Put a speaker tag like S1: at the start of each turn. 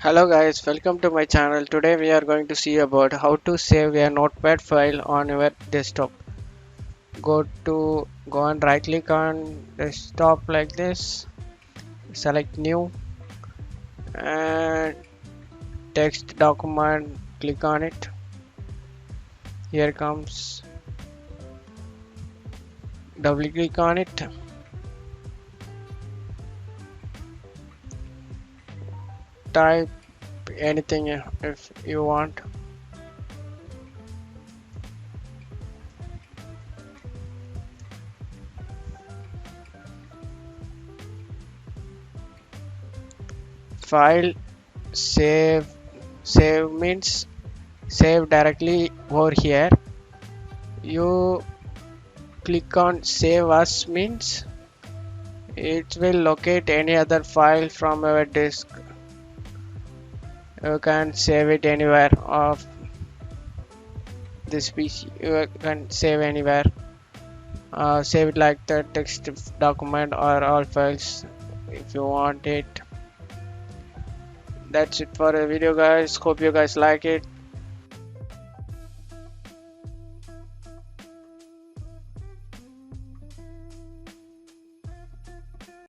S1: Hello guys, welcome to my channel. Today we are going to see about how to save a notepad file on your desktop. Go and right click on desktop like this, select new and text document, click on it. Here comes, double click on it, type anything if you want. File save means save directly over here. You click on save as means it will locate any other file from your disk. You can save it anywhere of this PC. You can save anywhere. Save it like the text document or all files if you want it. That's it for the video guys. Hope you guys like it.